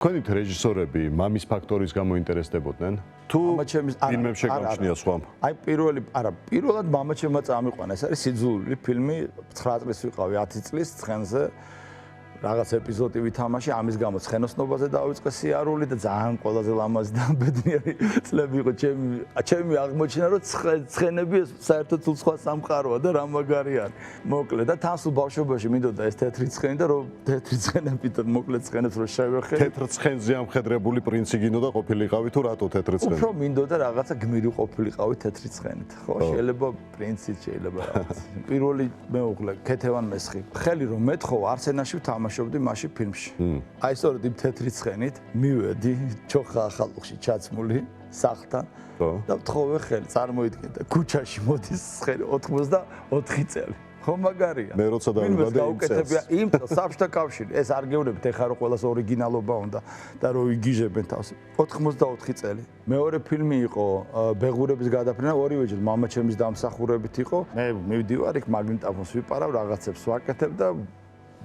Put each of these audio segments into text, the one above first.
თქვენით რეჟისორები მამის ფაქტორის გამო ინტერესდებოდნენ? თუ ფილმებში გამჩნია სხვა? აი პირველად მამაჩემმა წამიყვანა. ეს არის სიძულული ფილმი, 9 წლის ვიყავი 10 წლის ცხენზე. რაღაც ეპიზოდი ვითამაში, ამის გამო ცხენოსნობაზე დავიწყე სიარული და ძალიან ყველაზე ლამაზი და ბედნიერი წლები იყო ჩემი აღმოჩენა, რომ ცხენები საერთოდ სულ სხვა სამყაროა და რა მაგარი არის. მოკლედ და თან სულ ბავშვობაში მინდოდა ეს თეთრი ცხენი და რომ თეთრი ცხენებით მოკლედ ცხენებს რო შევეხე. თეთრ ცხენზე ამხედრებული პრინცი გინდოდა ყოფილიყავი თუ რატო თეთრი ცხენი? უფრო მინდოდა რაღაცა გმირი ყოფილიყავი თეთრი ცხენით, ხო? შეიძლება პრინციც შეიძლება რაღაც. პირველი მეუღლე ქეთევან მესხი. ხელი რომ მეთხოვ არსენაში ვთამაშობდი მაშინ ფილმში. აი სწორედ იმ თეთრი ცხენით მივედი ჩოხა ახალუხში ჩაცმული სახლთან და ვთხოვე ხელი, წარმოიდგინე ქუჩაში მოდის ცხენი 84 წელი. ხო მაგარია. მე როცა დავიბადე იმ წელს საბჭოთა კავშირი, ეს არ გეუბნებით ეხლა რომ ყველას ორიგინალობა უნდა და რომ იგიჟებენ თავს. 84 წელი. მეორე ფილმი იყო ბეღურების გადაფრენა, ორივეჯერ მამაჩემის დამსახურებით იყო. მე მივდივარ იქ მაგნიტოფონს ვიპარავ, რაღაცებს ვაკეთებ და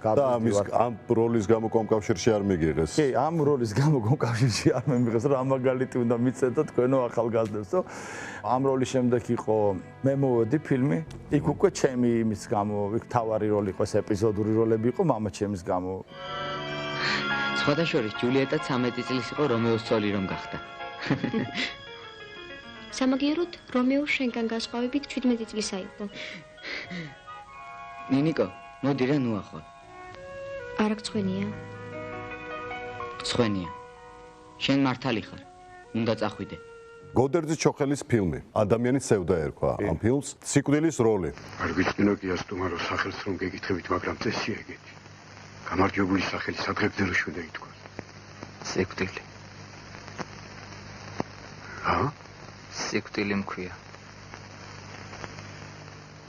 და ამ როლის გამო კომკავშირში არ მიგიღეს. კი, ამ როლის გამო კომკავშირში არ მემიღეს, რა მაგალითი უნდა მიცეთ თქვენო ახალგაზრდებსო. ამ როლის შემდეგ იყო მე მოვედი ფილმი, იქ უკვე ჩემი იმის გამო, იქ თავარი როლი იყო, ეს ეპიზოდური როლები იყო მამაჩემის გამო. სხვადასხვა ჯულიეტა 13 წლის იყო რომეოს ცოლი რომ გახდა. სამაგიეროდ რომეო შენგან გასხვავებით 17 წლისა იყო. ნინიკო, მოდი რა ნუახო. არა გწვენია. გწვენია. შენ მართალი ხარ. უნდა წახვიდე. გოდერძი ჩოხელის ფილმი. ადამიანის სევდა ერქვა ამ ფილმს. სიკვდილის როლი. არ ვიცინო კი ასტუმარო სახელს რომ გეკითხებით, მაგრამ წესია ეგეთი. გამარჯვებული სახელი სადღეგრძე რო შვედა ითქვა. სიკვდილი. რა? სიკვდილი მქვია.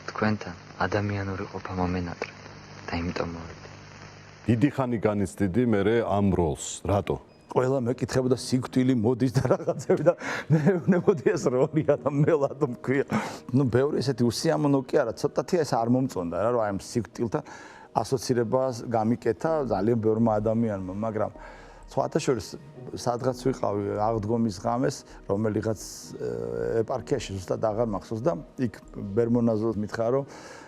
თქვენთან ადამიანური ყოფა მომენატრე და იმიტომ მოვედი. დიდი ხანი განიცდიდი მე ამ როლს. რატო? ყველა მეკითხებოდა სიკვდილი მოდის და რაღაცები და მე ვნებოდი ეს როლია და მე ლადო მქვია. ნუ ბევრი ესეთი უსიამოვნო კი არა, ცოტათი ეს არ მომწონდა რა, რომ აი ამ სიკვდილთან ასოცირებას გამიკეთა ძალიან ბევრმა ადამიანმა, მაგრამ სხვათა შორის სადღაც ვიყავი აღდგომის ღამეს, რომელიღაც ეპარქიაში ზუსტად აღარ მახსოვს და იქ ბერმონაზოს მითხრა რომ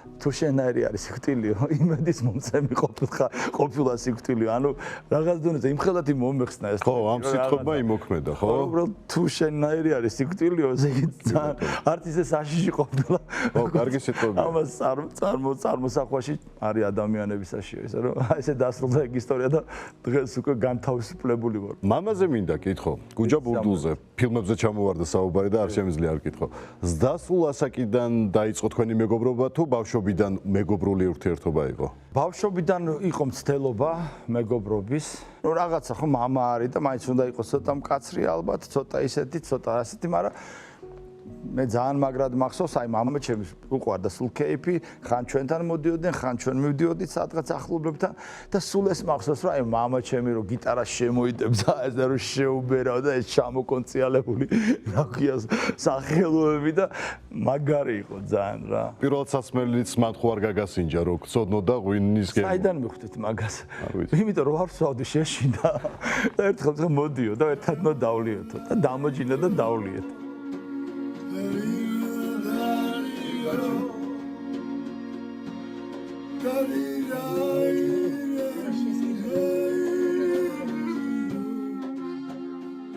თუ შენაირი არის სიკვდილიო, იმედის მომცემი ყოფილა სიკვდილიო. ანუ რაღაც დონეზე იმხელად მომეხსნა ეს. ხო, ამ სიტყვებმა იმოქმედა, ხო? უბრალოდ თუ შენაირი არის სიკვდილიო, ესე იგი ძალიან არც ისე საშიში ყოფილა. ხო, კარგი სიტყვებია. ამას წარმოსახვაში არის ადამიანების საშიო, ესე რომ ესე დასრულდა ეგ ისტორია და დღეს უკვე განთავისუფლებული ვარ. მამაზე მინდა კითხო, გუჯა ბურდულზე, ფილმებზე ჩამოვარდა საუბარი და არ შემიძლია არ კითხო. ზდასრულ ასაკიდან დაიწყო თქვენი მეგობრობა თუ ბავშვობიდან მეგობრული ურთიერთობა იყო? ბავშვობიდან იყო მცდელობა მეგობრობის. ნუ რაღაცა ხო მამა არის და მაინც უნდა იყოს ცოტა მკაცრი ალბათ, ცოტა ისეთი, ცოტა ასეთი, მაგრამ მე ძალიან მაგრად მახსოვს, აი მამაჩემს უყვარდა სულ კეიფი, ხან ჩვენთან მოდიოდნენ, ხან ჩვენ მივდიოდით სადღაც ახლობლებთან და სულ ეს მახსოვს, რომ აი მამაჩემი რო გიტარას შემოიდებდა, ეს და რო შეუბერავ და ეს ჩამოკონციალებული რა ქვია სახელოები და მაგარი იყო ძალიან რა. პირველად სასმელიც მან ხო არ გაგასინჯა, რომ გწოდნოდა ღვინის გემო. საიდან მიხვდით მაგას? იმიტომ რომ არ ვსვავდი შეშინდა და ერთხელ მოდიო და ერთად დავლიოთო და დამოჯინა და დავლიეთ.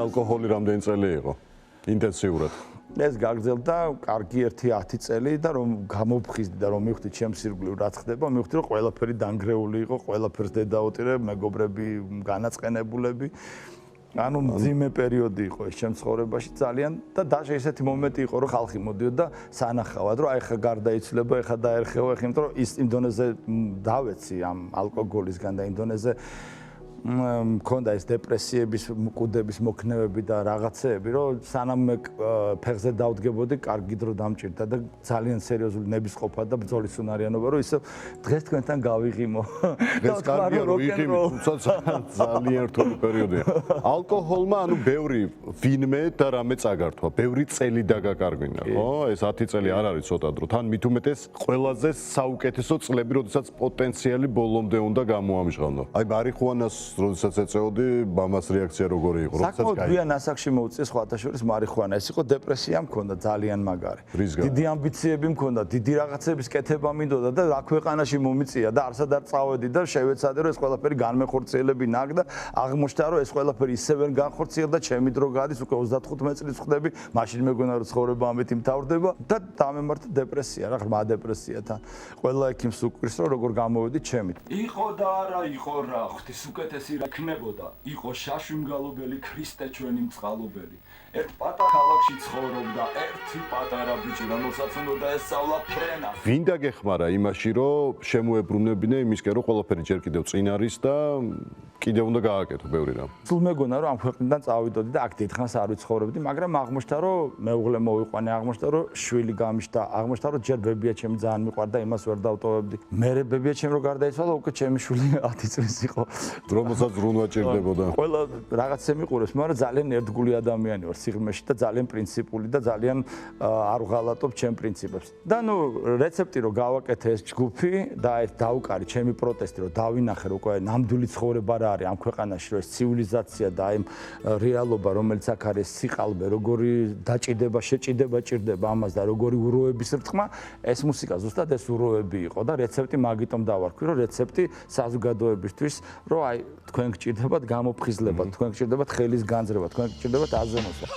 ალკოჰოლი რამდენი წელი იყო? ინტენსიურად. ეს გაგრძელდა კარგი 1-10 წელი და რომ გამოფხიზდი და რომ მივხვდი ჩემს ირგვლივ რა ხდება, მივხვდი რომ ყველაფერი დანგრეული იყო, ყველაფერს დედაუტირე, მეგობრები, განაწყენებულები. ანუ მძიმე პერიოდი იყო ეს ჩემ ცხოვრებაში ძალიან და даже ესეთი მომენტი იყო რომ ხალხი მოდიოდა სანახავად რომ აი ხა გარდაიცვლება, ეხა დაერხევა, ეხა იმიტომ რომ ის იმ დონეზე დავეცი ამ ალკოგოლისგან და იმ დონეზე მქონდა ეს დეპრესიების, მკვდების მოქნევები და რაღაცეები, რომ სანამ მე ფეხზე დავდგებოდი, კარგი დრო დამჭირდა და ძალიან სერიოზული ნებისყოფა და ბრძოლის უნარიანობა, რომ ისე დღეს თქვენთან გავიღიმო. დღეს კარგია რომ ვიღიმე, თუმცა ძალიან რთული პერიოდია. ალკოჰოლმა ანუ ბევრი ვინმე და რამე წაგართვა, ბევრი წელი დაგაკარგვინა, ხო? ეს 10 წელი არ არის ცოტა დრო. თან მით უმეტეს ყველაზე საუკეთესო წლები, როდესაც პოტენციალი ბოლომდე უნდა გამოამჟღავნო. აი მარიხუანას როდესაც ეწეოდი, მამას რეაქცია როგორი იყო, როდესაც საკმაოდ გაიგო. გვიან ასაკში მოუწია სხვათა შორის მარიხუანა. ეს იყო დეპრესია მქონდა ძალიან მაგარი. რისგან? დიდი ამბიციები მქონდა, დიდი რაღაცების კეთება მინდოდა და რა ქვეყანაში მომიწია და არსად არ წავედი და შევეცადე რომ ეს ყველაფერი განმეხორციელები ნაკ და აღმოჩნდა რომ ეს ყველაფერი ისევე განხორციელდა, ჩემი დრო გადის უკვე 35 წლის ხდები, მაშინ მეგონა რომ ცხოვრება ამით იმთავრდება და დამემართა დეპრესია, რა ღრმა დეპრესიათან. ყველა ექიმს უკვირს რომ როგორ გამოვედი ჩემით. იყო და არა იყო რა, ღვთის უკეთესი რა იქნებოდა. იყო შაშვიმგალობელი ქრისტე ჩვენი მწყალობელი. ერთ პატარა ქალაქში ცხოვრობდა ერთი პატარა ბიჭი, რომელსაც უნდა ესწავლა ფრენა. ვინ დაგეხმარა იმაში, რომ შემოებრუნებინე იმისკენ, რომ ყველაფერი ჯერ კიდევ წინ არის და კიდევ უნდა გააკეთო ბევრი რამ. სულ მეგონა რომ ამ ქვეყნიდან წავიდოდი და აქ დიდხანს არ ვიცხოვრობდი, მაგრამ აღმოჩნდა რომ მეუღლე მოვიყვანე, აღმოჩნდა რომ შვილი გამიშთა, აღმოჩნდა რომ ჯერ ბებია ჩემი ძალიან მიყვარდა, იმას ვერ დავტოვებდი. მერე ბებია ჩემი რო გარდაიცვალა, უკვე ჩემი შვილი 10 წლის იყო. რომელსაც ბრუნვა ჭირდებოდა. ყველა რაღაცა მიყურებს, მაგრამ ძალიან ერთგული ადამიანი ვარ სიღრმეში და ძალიან პრინციპული და ძალიან არ ვღალატობ ჩემ პრინციპებს. და ნუ რეცეპტი რო გავაკეთე ეს ჯგუფი და ეს დაუკარი ჩემი პროტესტი რო დავინახე რომ უკვე ნამდვილი ცხოვრება რა არის ამ ქვეყანაში რომ ეს ცივილიზაცია და აი რეალობა რომელიც აქ არის სიყალბე როგორი დაჭიდება შეჭიდება ჭირდება ამას და როგორი უროების რტყმა ეს მუსიკა ზუსტად ეს უროები იყო და რეცეპტი მაგიტომ დავარქვი რომ რეცეპტი საზოგადოებისთვის რომ აი თქვენ გჭირდებათ გამოფხიზლება თქვენ გჭირდებათ ხელის განძრება თქვენ გჭირდებათ აზრენოსვა